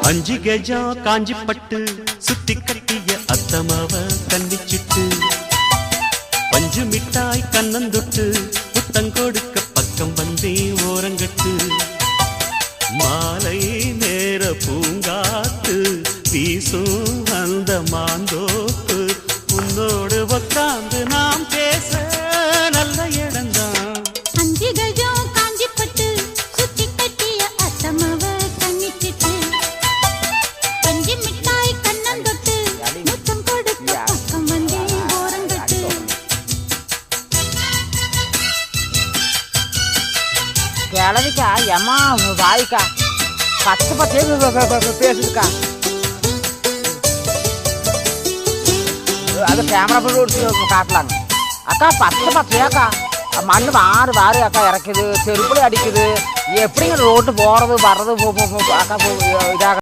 அஞ்சு கஜம் காஞ்சி பட்டு சுத்தி கட்டிய அத்தமாவ கண்ணிச்சிட்டு பஞ்சு மிட்டாய் கண்ணந்தொட்டு புத்தங்கொடுக்க பக்கம் வந்தே ஓரங்கட்டு மாலை நேர பூங்காத்து வீசும் அந்த மாந்தோப்பு உன்னோடு உக்காந்து நாம் பேச நல்ல இடம்தான். அஞ்சு கஜம் காஞ்சி பட்டு சுத்தி கட்டிய அத்தமாவ கண்ணிச்சிட்டு பஞ்சு மிட்டாய் கண்ணந்தொட்டு முத்தம் கொடுக்க பக்கம் வந்தே ஓரங்கட்டு. கிளவிக்கா எம்மா வாய்க்கா பச்சை பச்சையே பேசுதுக்கா. அது கேமரா போட்டு காட்டலாங்க. அக்கா பச்சை பச்சையாக்கா மண் வாறு வாறு அக்கா இறக்குது, செருப்புல அடிக்குது. எப்படிங்க ரோட்டு போகிறது வர்றது அக்கா இதாக